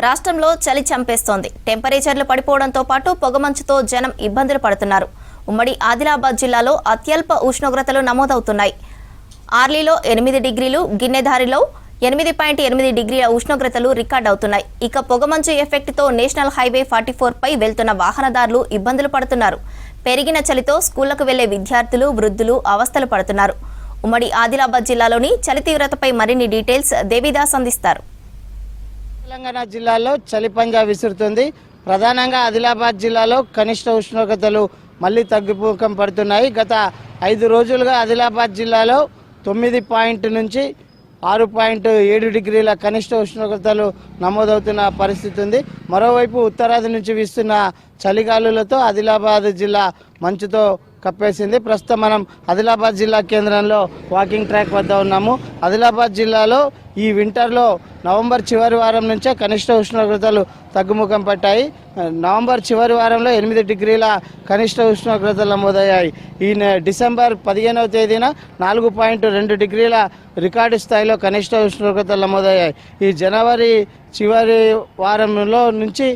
రాష్ట్రంలో చలి చంపేస్తోంది. టెంపరేచర్లు పడిపోవడంతో పాటు పొగమంచుతో జనం ఇబ్బందులు పడుతున్నారు. ఉమ్మడి ఆదిలాబాద్ జిల్లాలో అత్యల్ప ఉష్ణోగ్రతలు నమోదవుతున్నాయి. ఆర్లీలో 8 డిగ్రీలు, గిన్నెధారిలో 8.8 డిగ్రీల ఉష్ణోగ్రతలు రికార్డ్ అవుతున్నాయి. ఇక పొగమంచు ఎఫెక్ట్తో నేషనల్ హైవే 44 పై వెళ్తున్న వాహనదారులు ఇబ్బందులు పడుతున్నారు. పెరిగిన చలితో స్కూళ్లకు వెళ్లే విద్యార్థులు, వృద్ధులు అవస్థలు పడుతున్నారు. ఉమ్మడి ఆదిలాబాద్ జిల్లాలోని చలి తీవ్రతపై మరిన్ని డీటెయిల్స్ దేవిదాస్ అందిస్తారు. తెలంగాణ జిల్లాలో చలి పంజా విసురుతుంది. ప్రధానంగా ఆదిలాబాద్ జిల్లాలో కనిష్ట ఉష్ణోగ్రతలు మళ్లీ తగ్గుముఖం పడుతున్నాయి. గత 5 రోజులుగా ఆదిలాబాద్ జిల్లాలో 9 నుంచి 6.7 డిగ్రీల కనిష్ట ఉష్ణోగ్రతలు నమోదవుతున్న పరిస్థితి ఉంది. మరోవైపు ఉత్తరాది నుంచి వీస్తున్న చలిగాలులతో ఆదిలాబాద్ జిల్లా మంచుతో కప్పేసింది. ప్రస్తుతం మనం ఆదిలాబాద్ జిల్లా కేంద్రంలో వాకింగ్ ట్రాక్ వద్ద ఉన్నాము. ఆదిలాబాద్ జిల్లాలో ఈ వింటర్లో నవంబర్ చివరి వారం నుంచే కనిష్ట ఉష్ణోగ్రతలు తగ్గుముఖం పట్టాయి. నవంబర్ చివరి వారంలో 8 డిగ్రీల కనిష్ట ఉష్ణోగ్రతలు నమోదయ్యాయి. ఈ డిసెంబర్ 15వ తేదీన 4.2 డిగ్రీల రికార్డు స్థాయిలో కనిష్ట ఉష్ణోగ్రతలు నమోదయ్యాయి. ఈ జనవరి చివరి వారంలో నుంచి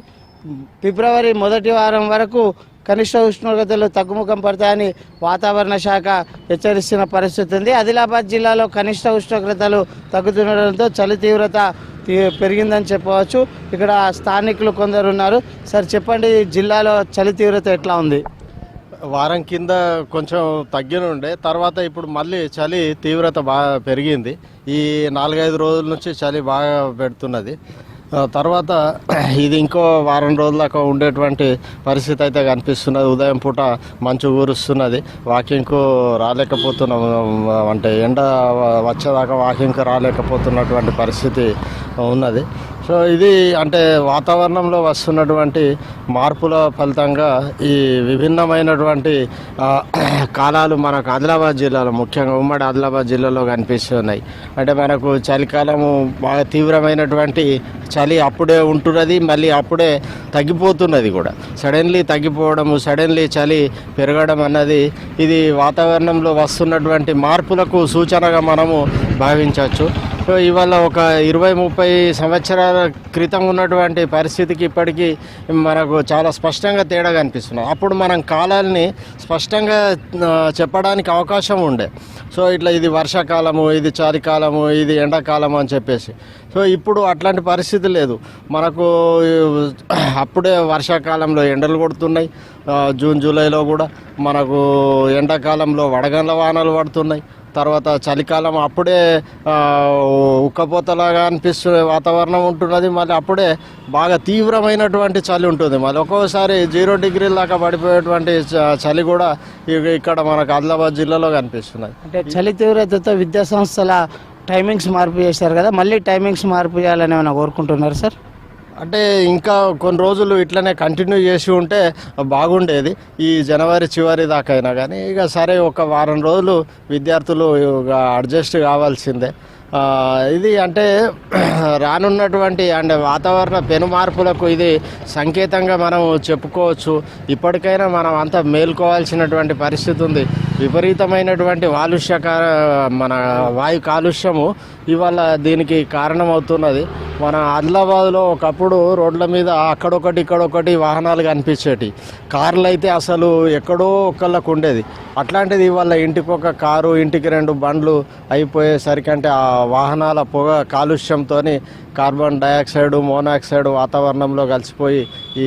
ఫిబ్రవరి మొదటి వారం వరకు కనిష్ట ఉష్ణోగ్రతలు తగ్గుముఖం పడతాయని వాతావరణ శాఖ హెచ్చరిస్తున్న పరిస్థితి ఉంది. ఆదిలాబాద్ జిల్లాలో కనిష్ట ఉష్ణోగ్రతలు తగ్గుతుండడంతో చలి తీవ్రత పెరిగిందని చెప్పవచ్చు. ఇక్కడ స్థానికులు కొందరు ఉన్నారు. సార్ చెప్పండి, జిల్లాలో చలి తీవ్రత ఎట్లా ఉంది? వారం కింద కొంచెం తగ్గినుండే, తర్వాత ఇప్పుడు మళ్ళీ చలి తీవ్రత బాగా పెరిగింది. ఈ 4-5 రోజుల నుంచి చలి బాగా పెడుతున్నది. తర్వాత ఇది ఇంకో వారం రోజుల దాకా ఉండేటువంటి పరిస్థితి అయితే కనిపిస్తున్నది. ఉదయం పూట మంచు కురుస్తున్నది. వాకింగ్కు రాలేకపోతున్నాం, అంటే ఎండ వచ్చేదాకా వాకింగ్కు రాలేకపోతున్నటువంటి పరిస్థితి ఉన్నది. సో ఇది అంటే వాతావరణంలో వస్తున్నటువంటి మార్పుల ఫలితంగా ఈ విభిన్నమైనటువంటి కాలాలు మనకు ఆదిలాబాద్ జిల్లాలో, ముఖ్యంగా ఉమ్మడి ఆదిలాబాద్ జిల్లాలో కనిపిస్తున్నాయి. అంటే మనకు చలికాలము బాగా తీవ్రమైనటువంటి చలి అప్పుడే ఉంటున్నది, మళ్ళీ అప్పుడే తగ్గిపోతున్నది కూడా. సడన్లీ తగ్గిపోవడము, సడన్లీ చలి పెరగడం అన్నది ఇది వాతావరణంలో వస్తున్నటువంటి మార్పులకు సూచనగా మనము భావించవచ్చు. ఇవాళ ఒక 20-30 సంవత్సరాల క్రితం ఉన్నటువంటి పరిస్థితికి ఇప్పటికీ మనకు చాలా స్పష్టంగా తేడా కనిపిస్తున్నాయి. అప్పుడు మనం కాలాలని స్పష్టంగా చెప్పడానికి అవకాశం ఉండే. సో ఇట్లా ఇది వర్షాకాలము, ఇది చలికాలము, ఇది ఎండాకాలము అని చెప్పేసి. సో ఇప్పుడు అట్లాంటి పరిస్థితి లేదు. మనకు అప్పుడే వర్షాకాలంలో ఎండలు కొడుతున్నాయి. జూన్ జూలైలో కూడా మనకు ఎండాకాలంలో వడగండ్ల వానలు పడుతున్నాయి. తర్వాత చలికాలం అప్పుడే ఉక్కపోతలాగా అనిపిస్తున్న వాతావరణం ఉంటున్నది. మళ్ళీ అప్పుడే బాగా తీవ్రమైనటువంటి చలి ఉంటుంది. మళ్ళీ ఒక్కోసారి 0 డిగ్రీల దాకా పడిపోయేటువంటి చలి కూడా ఇక్కడ మనకు ఆదిలాబాద్ జిల్లాలో కనిపిస్తున్నది. అంటే చలి తీవ్రతతో విద్యా సంస్థల టైమింగ్స్ మార్పు చేశారు కదా, మళ్ళీ టైమింగ్స్ మార్పు చేయాలని ఏమైనా కోరుకుంటున్నారు సార్? అంటే ఇంకా కొన్ని రోజులు ఇట్లనే కంటిన్యూ చేసి ఉంటే బాగుండేది, ఈ జనవరి చివరి దాకా అయినా. కానీ ఇక సరే, ఒక వారం రోజులు విద్యార్థులు అడ్జస్ట్ కావాల్సిందే. ఇది అంటే రానున్నటువంటి అంటే వాతావరణ పెను మార్పులకు ఇది సంకేతంగా మనం చెప్పుకోవచ్చు. ఇప్పటికైనా మనం అంతా మేల్కోవాల్సినటువంటి పరిస్థితి ఉంది. విపరీతమైనటువంటి మన వాయు కాలుష్యము ఇవాళ దీనికి కారణమవుతున్నది. మన ఆదిలాబాద్లో ఒకప్పుడు రోడ్ల మీద అక్కడొకటి ఇక్కడొకటి వాహనాలు కనిపించేటి, కార్లు అయితే అసలు ఎక్కడో ఒకళ్ళకు ఉండేది. అట్లాంటిది ఇవాళ ఇంటికి ఒక కారు, ఇంటికి 2 బండ్లు అయిపోయేసరికి అంటే ఆ వాహనాల పొగ కాలుష్యంతో కార్బన్ డయాక్సైడ్, మోనాక్సైడ్ వాతావరణంలో కలిసిపోయి ఈ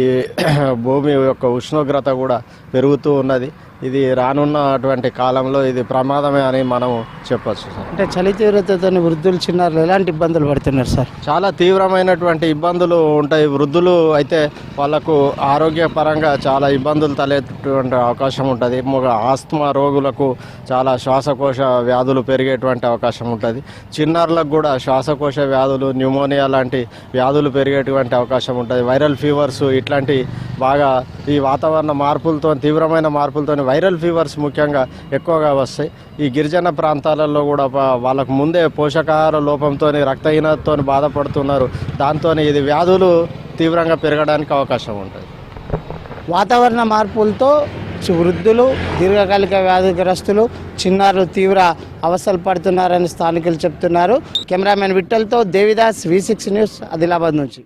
భూమి యొక్క ఉష్ణోగ్రత కూడా పెరుగుతూ ఉన్నది. ఇది రానున్నటువంటి కాలంలో ఇది ప్రమాదమే అని మనం చెప్పచ్చు సార్. అంటే చలి తీవ్రతతో వృద్ధులు, చిన్నారులు ఎలాంటి ఇబ్బందులు పడుతున్నారు సార్? చాలా తీవ్రమైనటువంటి ఇబ్బందులు ఉంటాయి. వృద్ధులు అయితే వాళ్ళకు ఆరోగ్యపరంగా చాలా ఇబ్బందులు తలెత్తేటువంటి అవకాశం ఉంటుంది. ఆస్తమా రోగులకు చాలా శ్వాసకోశ వ్యాధులు పెరిగేటువంటి అవకాశం ఉంటుంది. చిన్నారులకు కూడా శ్వాసకోశ వ్యాధులు, న్యూమోనియా లాంటి వ్యాధులు పెరిగేటువంటి అవకాశం ఉంటుంది. వైరల్ ఫీవర్స్ ఇట్లాంటి బాగా ఈ వాతావరణ మార్పులతో, తీవ్రమైన మార్పులతో వైరల్ ఫీవర్స్ ముఖ్యంగా ఎక్కువగా వస్తాయి. ఈ గిరిజన ప్రాంతాలలో కూడా వాళ్ళకు ముందే పోషకాహార లోపంతో, రక్తహీనతతో బాధపడుతున్నారు. దాంతో ఇది వ్యాధులు తీవ్రంగా పెరగడానికి అవకాశం ఉంటుంది. వాతావరణ మార్పులతో వృద్ధులు, దీర్ఘకాలిక వ్యాధిగ్రస్తులు, చిన్నారులు తీవ్ర అవస్థలు పడుతున్నారని స్థానికులు చెప్తున్నారు. కెమెరామెన్ విఠల్తో దేవిదాస్, V6 న్యూస్, ఆదిలాబాద్ నుంచి.